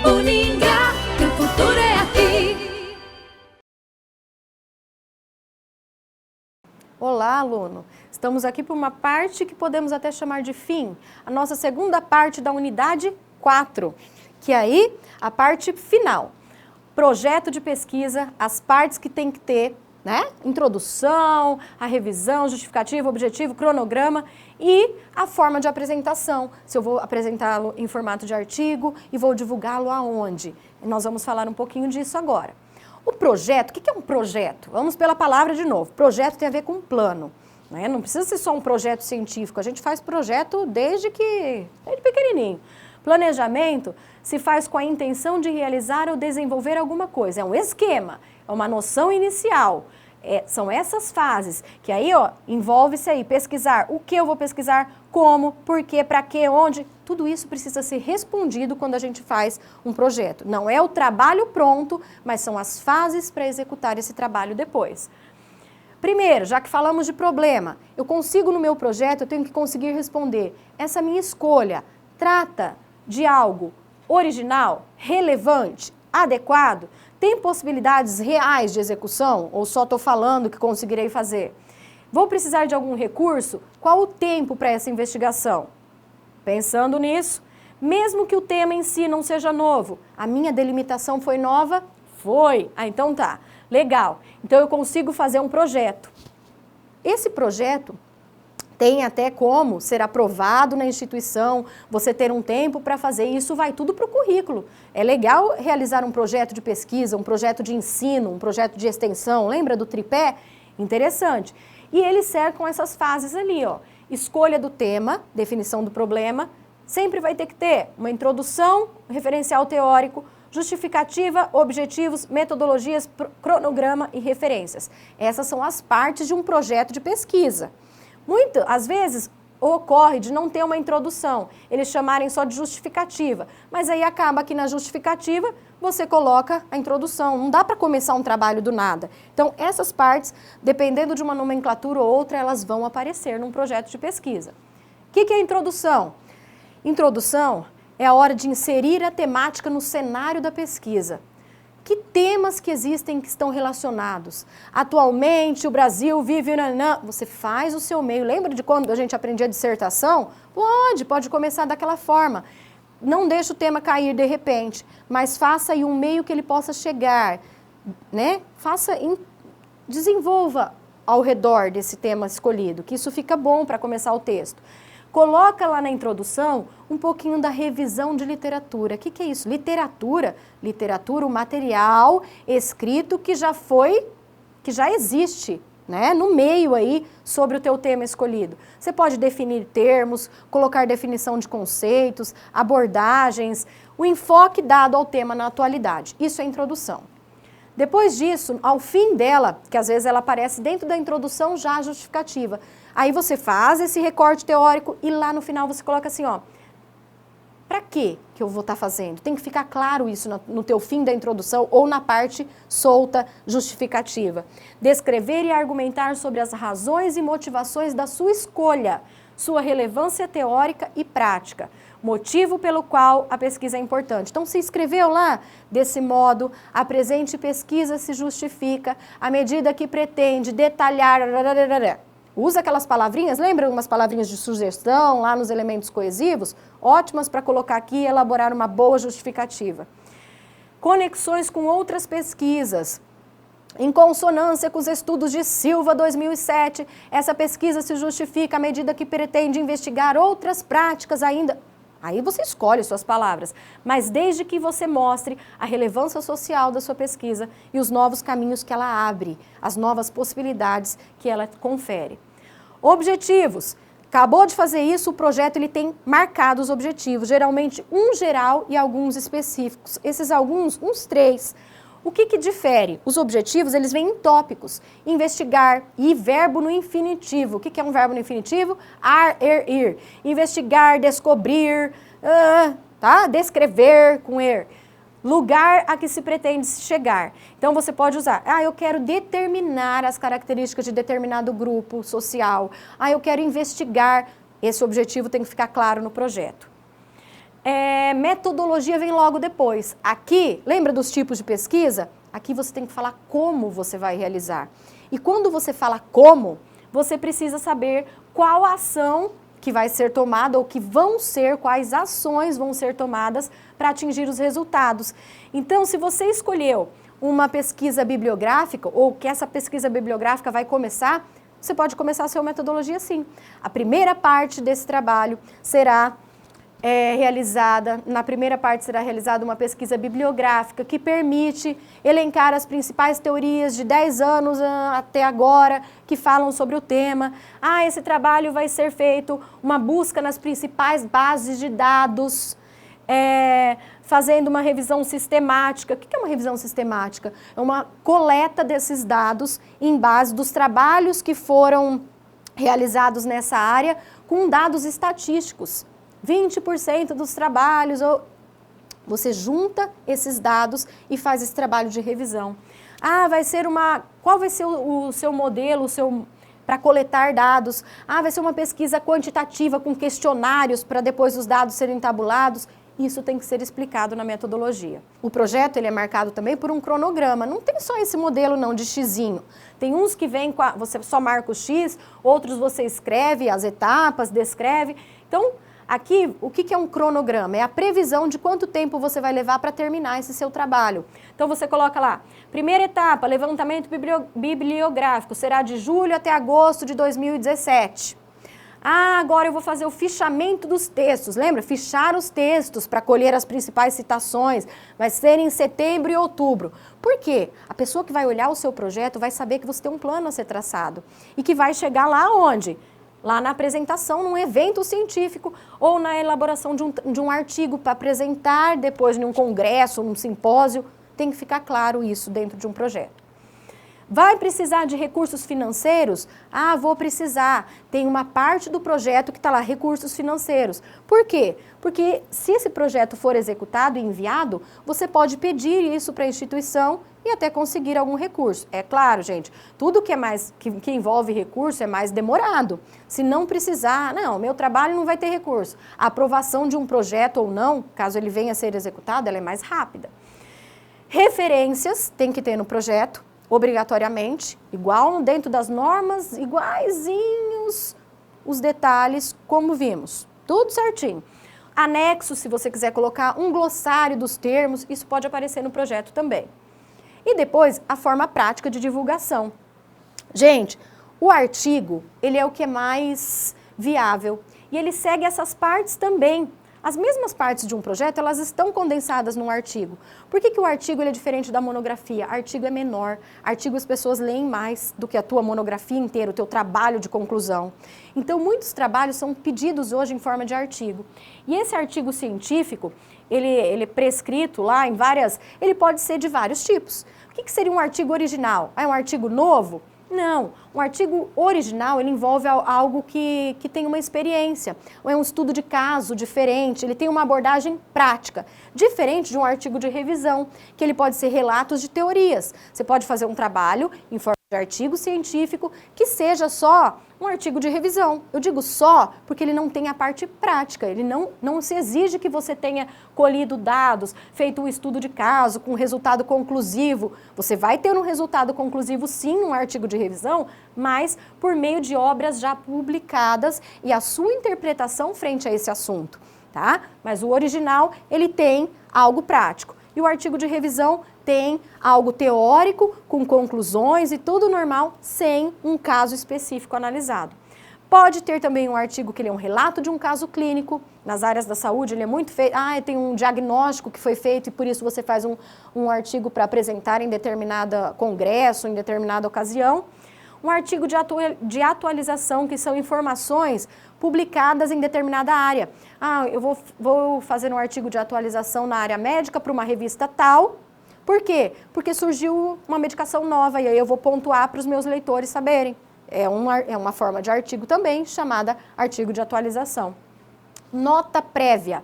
Uningá, que o futuro é aqui. Olá, aluno! Estamos aqui para uma parte que podemos até chamar de fim, a nossa segunda parte da unidade 4, que é aí a parte final. Projeto de pesquisa, as partes que tem que ter, né? Introdução, a revisão, justificativa, objetivo, cronograma e a forma de apresentação. Se eu vou apresentá-lo em formato de artigo e vou divulgá-lo aonde? Nós vamos falar um pouquinho disso agora. O projeto, o que é um projeto? Vamos pela palavra de novo. Projeto tem a ver com plano. Né? Não precisa ser só um projeto científico, a gente faz projeto desde pequenininho. Planejamento se faz com a intenção de realizar ou desenvolver alguma coisa. É um esquema, é uma noção inicial. São essas fases que aí, ó, envolve-se aí pesquisar o que eu vou pesquisar, como, por quê, para quê, onde. Tudo isso precisa ser respondido quando a gente faz um projeto. Não é o trabalho pronto, mas são as fases para executar esse trabalho depois. Primeiro, já que falamos de problema, eu consigo no meu projeto, eu tenho que conseguir responder. Essa minha escolha trata de algo original, relevante, adequado? Tem possibilidades reais de execução ou só estou falando que conseguirei fazer? Vou precisar de algum recurso? Qual o tempo para essa investigação? Pensando nisso, mesmo que o tema em si não seja novo, a minha delimitação foi nova? Foi. Ah, então tá. Legal. Então eu consigo fazer um projeto. Esse projeto tem até como ser aprovado na instituição, você ter um tempo para fazer, e isso vai tudo para o currículo. É legal realizar um projeto de pesquisa, um projeto de ensino, um projeto de extensão, lembra do tripé? Interessante. E eles cercam essas fases ali, ó. Escolha do tema, definição do problema, sempre vai ter que ter uma introdução, referencial teórico, justificativa, objetivos, metodologias, cronograma e referências. Essas são as partes de um projeto de pesquisa. Às vezes, ocorre de não ter uma introdução, eles chamarem só de justificativa, mas aí acaba que na justificativa você coloca a introdução, não dá para começar um trabalho do nada. Então, essas partes, dependendo de uma nomenclatura ou outra, elas vão aparecer num projeto de pesquisa. O que é introdução? Introdução é a hora de inserir a temática no cenário da pesquisa. Que temas que existem que estão relacionados? Atualmente, o Brasil vive... Você faz o seu meio. Lembra de quando a gente aprendia dissertação? Pode começar daquela forma. Não deixe o tema cair de repente, mas faça aí um meio que ele possa chegar, né? Desenvolva ao redor desse tema escolhido, que isso fica bom para começar o texto. Coloca lá na introdução um pouquinho da revisão de literatura. O que é isso? Literatura, o material escrito que já existe, né, no meio aí sobre o teu tema escolhido. Você pode definir termos, colocar definição de conceitos, abordagens, o enfoque dado ao tema na atualidade. Isso é introdução. Depois disso, ao fim dela, que às vezes ela aparece dentro da introdução já justificativa, aí você faz esse recorte teórico e lá no final você coloca assim, ó, para que eu vou estar fazendo? Tem que ficar claro isso no teu fim da introdução ou na parte solta justificativa. Descrever e argumentar sobre as razões e motivações da sua escolha, sua relevância teórica e prática, motivo pelo qual a pesquisa é importante. Então, se escreveu lá, desse modo, apresente pesquisa se justifica, à medida que pretende detalhar... Usa aquelas palavrinhas, lembra umas palavrinhas de sugestão lá nos elementos coesivos? Ótimas para colocar aqui e elaborar uma boa justificativa. Conexões com outras pesquisas. Em consonância com os estudos de Silva 2007, essa pesquisa se justifica à medida que pretende investigar outras práticas ainda... Aí você escolhe suas palavras, mas desde que você mostre a relevância social da sua pesquisa e os novos caminhos que ela abre, as novas possibilidades que ela confere. Objetivos. Acabou de fazer isso, o projeto ele tem marcados objetivos, geralmente um geral e alguns específicos. Esses alguns, uns 3. O que difere? Os objetivos, eles vêm em tópicos. Investigar e verbo no infinitivo. O que é um verbo no infinitivo? Ar, ir. Investigar, descobrir, tá? Descrever com er. Lugar a que se pretende chegar. Então, você pode usar, eu quero determinar as características de determinado grupo social. Eu quero investigar. Esse objetivo tem que ficar claro no projeto. metodologia vem logo depois. Aqui, lembra dos tipos de pesquisa? Aqui você tem que falar como você vai realizar. E quando você fala como, você precisa saber qual ação que vai ser tomada ou que vão ser, quais ações vão ser tomadas para atingir os resultados. Então, se você escolheu uma pesquisa bibliográfica ou que essa pesquisa bibliográfica vai começar, você pode começar a sua metodologia sim. A primeira parte desse trabalho será na primeira parte será realizada uma pesquisa bibliográfica que permite elencar as principais teorias de 10 anos até agora que falam sobre o tema. Esse trabalho vai ser feito uma busca nas principais bases de dados, fazendo uma revisão sistemática. O que é uma revisão sistemática? É uma coleta desses dados em base dos trabalhos que foram realizados nessa área com dados estatísticos. 20% dos trabalhos, você junta esses dados e faz esse trabalho de revisão. Qual vai ser o seu modelo, para coletar dados? Vai ser uma pesquisa quantitativa com questionários para depois os dados serem tabulados. Isso tem que ser explicado na metodologia. O projeto ele é marcado também por um cronograma. Não tem só esse modelo não de xizinho. Tem uns que vêm você só marca o X, outros você escreve as etapas, descreve. Então, aqui, o que é um cronograma? É a previsão de quanto tempo você vai levar para terminar esse seu trabalho. Então, você coloca lá, primeira etapa, levantamento bibliográfico, será de julho até agosto de 2017. Agora eu vou fazer o fichamento dos textos. Lembra? Fichar os textos para colher as principais citações. Vai ser em setembro e outubro. Por quê? A pessoa que vai olhar o seu projeto vai saber que você tem um plano a ser traçado. E que vai chegar lá onde? Lá na apresentação, num evento científico ou na elaboração de um artigo para apresentar depois em um congresso, num simpósio. Tem que ficar claro isso dentro de um projeto. Vai precisar de recursos financeiros? Vou precisar. Tem uma parte do projeto que está lá, recursos financeiros. Por quê? Porque se esse projeto for executado e enviado, você pode pedir isso para a instituição e até conseguir algum recurso. É claro, gente, tudo que envolve recurso é mais demorado. Se não precisar, meu trabalho não vai ter recurso. A aprovação de um projeto ou não, caso ele venha a ser executado, ela é mais rápida. Referências tem que ter no projeto, obrigatoriamente, igual dentro das normas, iguaizinhos os detalhes, como vimos. Tudo certinho. Anexo, se você quiser colocar um glossário dos termos, isso pode aparecer no projeto também. E depois, a forma prática de divulgação. Gente, o artigo, ele é o que é mais viável. E ele segue essas partes também. As mesmas partes de um projeto, elas estão condensadas num artigo. Por que o artigo ele é diferente da monografia? Artigo é menor. Artigo as pessoas leem mais do que a tua monografia inteira, o teu trabalho de conclusão. Então, muitos trabalhos são pedidos hoje em forma de artigo. E esse artigo científico, ele é prescrito lá em várias... Ele pode ser de vários tipos. O que seria um artigo original? É um artigo novo? Não, um artigo original ele envolve algo que tem uma experiência, ou é um estudo de caso diferente, ele tem uma abordagem prática, diferente de um artigo de revisão, que ele pode ser relatos de teorias. Você pode fazer um trabalho em forma de artigo científico que seja só um artigo de revisão. Eu digo só porque ele não tem a parte prática, ele não se exige que você tenha colhido dados, feito um estudo de caso com resultado conclusivo. Você vai ter um resultado conclusivo sim num artigo de revisão, mas por meio de obras já publicadas e a sua interpretação frente a esse assunto, tá? Mas o original, ele tem algo prático. E o artigo de revisão tem algo teórico, com conclusões e tudo normal, sem um caso específico analisado. Pode ter também um artigo que ele é um relato de um caso clínico. Nas áreas da saúde, ele é muito feito. Tem um diagnóstico que foi feito e por isso você faz um artigo para apresentar em determinado congresso, em determinada ocasião. Um artigo de atualização, que são informações publicadas em determinada área. Eu vou fazer um artigo de atualização na área médica para uma revista tal. Por quê? Porque surgiu uma medicação nova e aí eu vou pontuar para os meus leitores saberem. É uma forma de artigo também, chamada artigo de atualização. Nota prévia.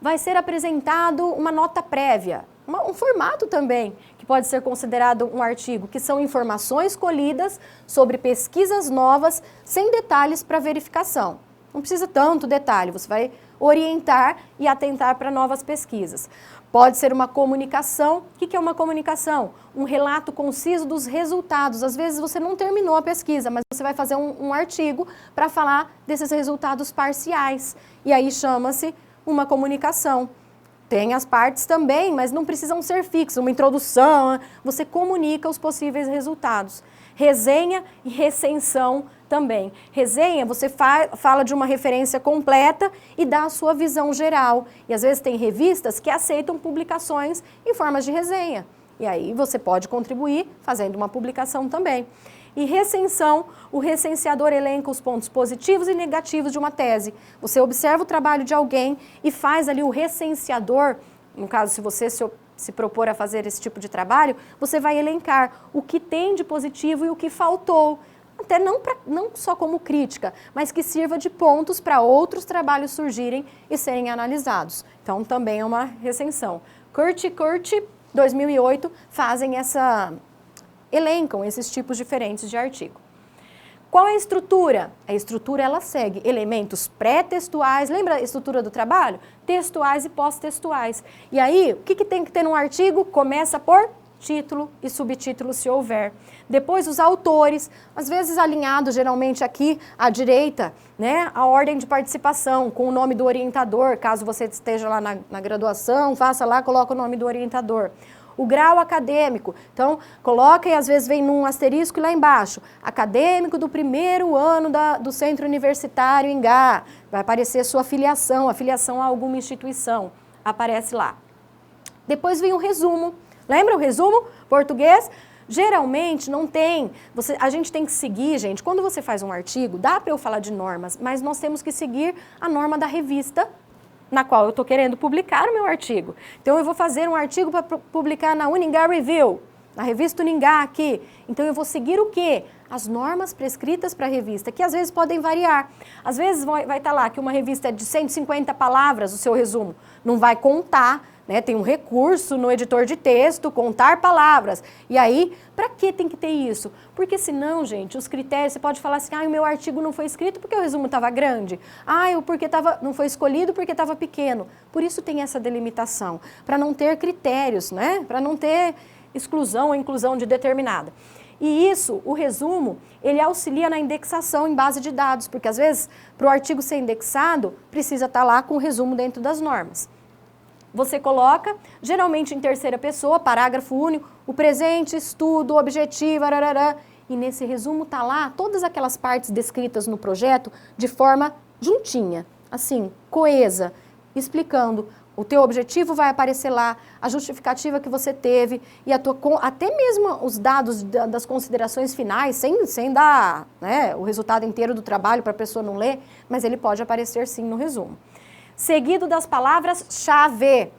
Vai ser apresentado uma nota prévia. Um formato também, que pode ser considerado um artigo, que são informações colhidas sobre pesquisas novas, sem detalhes para verificação. Não precisa tanto detalhe, você vai orientar e atentar para novas pesquisas. Pode ser uma comunicação. O que é uma comunicação? Um relato conciso dos resultados. Às vezes você não terminou a pesquisa, mas você vai fazer um artigo para falar desses resultados parciais. E aí chama-se uma comunicação. Tem as partes também, mas não precisam ser fixas. Uma introdução, você comunica os possíveis resultados. Resenha e recensão também. Resenha, você fala de uma referência completa e dá a sua visão geral. E às vezes tem revistas que aceitam publicações em formas de resenha. E aí você pode contribuir fazendo uma publicação também. E recensão, o recenseador elenca os pontos positivos e negativos de uma tese. Você observa o trabalho de alguém e faz ali o recenseador, no caso, se você se propor a fazer esse tipo de trabalho, você vai elencar o que tem de positivo e o que faltou. Até não só como crítica, mas que sirva de pontos para outros trabalhos surgirem e serem analisados. Então, também é uma recensão. Kurt e Kurt, 2008, elencam esses tipos diferentes de artigo. Qual é a estrutura? A estrutura, ela segue elementos pré-textuais, lembra a estrutura do trabalho? Textuais e pós-textuais. E aí, o que tem que ter num artigo? Começa por título e subtítulo, se houver. Depois, os autores, às vezes alinhado geralmente aqui à direita, né? A ordem de participação, com o nome do orientador, caso você esteja lá na graduação, faça lá, coloca o nome do orientador. O grau acadêmico, então coloca e às vezes vem num asterisco lá embaixo, acadêmico do primeiro ano do centro universitário em Gá, vai aparecer sua afiliação a alguma instituição, aparece lá. Depois vem o resumo, lembra o resumo? Português? Geralmente não tem, a gente tem que seguir, gente, quando você faz um artigo, dá para eu falar de normas, mas nós temos que seguir a norma da revista na qual eu estou querendo publicar o meu artigo. Então, eu vou fazer um artigo para publicar na Uningá Review, na revista Uningá aqui. Então, eu vou seguir o quê? As normas prescritas para a revista, que às vezes podem variar. Às vezes vai estar lá que uma revista é de 150 palavras, o seu resumo. Não vai contar, né? Tem um recurso no editor de texto, contar palavras. E aí, para que tem que ter isso? Porque senão, gente, os critérios, você pode falar assim, o meu artigo não foi escrito porque o resumo estava grande. Não foi escolhido porque estava pequeno. Por isso tem essa delimitação, para não ter critérios, né? Para não ter exclusão ou inclusão de determinada. E isso, o resumo, ele auxilia na indexação em base de dados, porque às vezes, para o artigo ser indexado, precisa estar lá com o resumo dentro das normas. Você coloca, geralmente em terceira pessoa, parágrafo único, o presente, estudo, objetivo, ararará, e nesse resumo está lá todas aquelas partes descritas no projeto de forma juntinha, assim, coesa, explicando. O teu objetivo vai aparecer lá, a justificativa que você teve e até mesmo os dados das considerações finais, sem dar, né, o resultado inteiro do trabalho para a pessoa não ler, mas ele pode aparecer sim no resumo. Seguido das palavras-chave.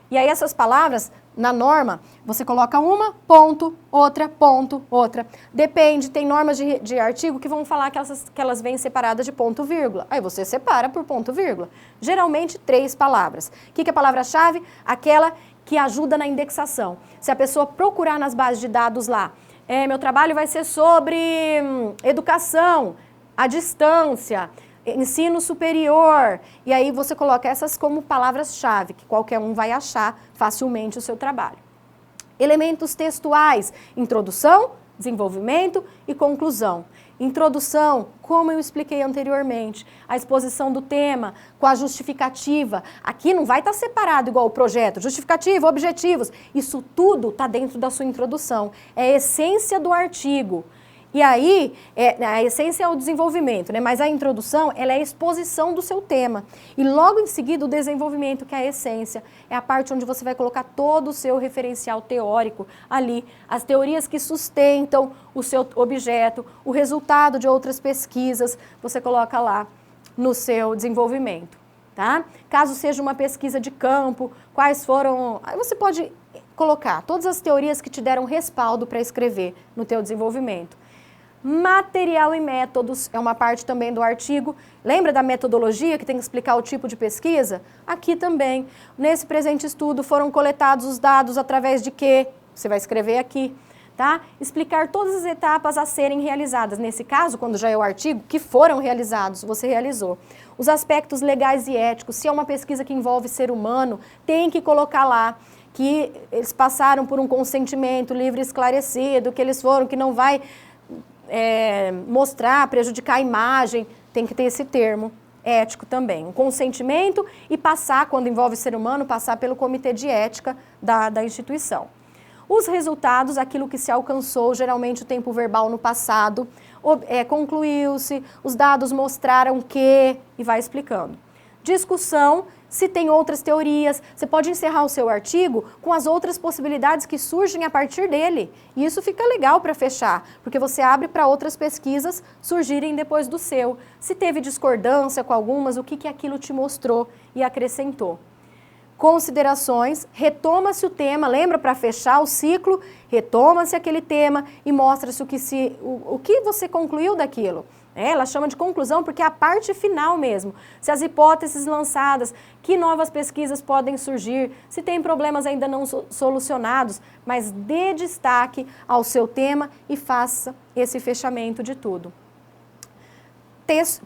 E aí essas palavras, na norma, você coloca uma, ponto, outra, ponto, outra. Depende, tem normas de artigo que vão falar que elas vêm separadas de ponto, vírgula. Aí você separa por ponto, vírgula. Geralmente 3 palavras. O que é palavra-chave? Aquela que ajuda na indexação. Se a pessoa procurar nas bases de dados lá, meu trabalho vai ser sobre educação, à distância, ensino superior, e aí você coloca essas como palavras-chave, que qualquer um vai achar facilmente o seu trabalho. Elementos textuais, introdução, desenvolvimento e conclusão. Introdução, como eu expliquei anteriormente, a exposição do tema com a justificativa. Aqui não vai estar separado igual o projeto, justificativa, objetivos, isso tudo está dentro da sua introdução, é a essência do artigo. E aí, a essência é o desenvolvimento, né? Mas a introdução, ela é a exposição do seu tema. E logo em seguida, o desenvolvimento, que é a essência, é a parte onde você vai colocar todo o seu referencial teórico ali, as teorias que sustentam o seu objeto, o resultado de outras pesquisas, você coloca lá no seu desenvolvimento, tá? Caso seja uma pesquisa de campo, quais foram... Aí você pode colocar todas as teorias que te deram respaldo para escrever no teu desenvolvimento. Material e métodos é uma parte também do artigo. Lembra da metodologia que tem que explicar o tipo de pesquisa? Aqui também. Nesse presente estudo foram coletados os dados através de quê? Você vai escrever aqui, tá? Explicar todas as etapas a serem realizadas. Nesse caso, quando já é o artigo, que foram realizados, você realizou. Os aspectos legais e éticos, se é uma pesquisa que envolve ser humano, tem que colocar lá que eles passaram por um consentimento livre e esclarecido, que eles foram, que não vai mostrar, prejudicar a imagem, tem que ter esse termo ético também. Um consentimento e passar, quando envolve ser humano, passar pelo comitê de ética da instituição. Os resultados, aquilo que se alcançou, geralmente o tempo verbal no passado, concluiu-se, os dados mostraram que, e vai explicando. Discussão, se tem outras teorias, você pode encerrar o seu artigo com as outras possibilidades que surgem a partir dele. E isso fica legal para fechar, porque você abre para outras pesquisas surgirem depois do seu. Se teve discordância com algumas, o que aquilo te mostrou e acrescentou. Considerações, retoma-se o tema, lembra para fechar o ciclo, retoma-se aquele tema e mostra-se o que você concluiu daquilo. Ela chama de conclusão porque é a parte final mesmo. Se as hipóteses lançadas, que novas pesquisas podem surgir, se tem problemas ainda não solucionados, mas dê destaque ao seu tema e faça esse fechamento de tudo.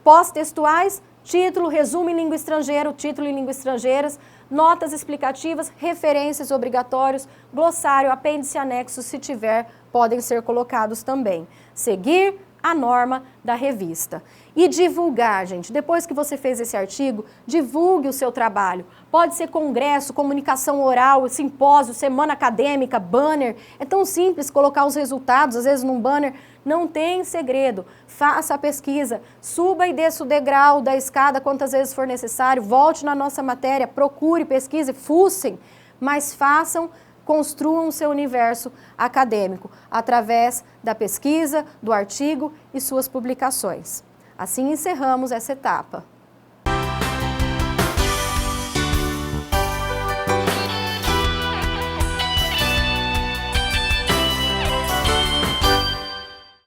Pós-textuais, título, resumo em língua estrangeira, título em língua estrangeiras, notas explicativas, referências obrigatórios, glossário, apêndice, anexo, se tiver, podem ser colocados também. Seguir a norma da revista. E divulgar, gente. Depois que você fez esse artigo, divulgue o seu trabalho. Pode ser congresso, comunicação oral, simpósio, semana acadêmica, banner. É tão simples colocar os resultados, às vezes num banner. Não tem segredo. Faça a pesquisa. Suba e desça o degrau da escada quantas vezes for necessário. Volte na nossa matéria, procure, pesquise, fuçem. Mas façam, construam o seu universo acadêmico através da pesquisa, do artigo e suas publicações. Assim encerramos essa etapa.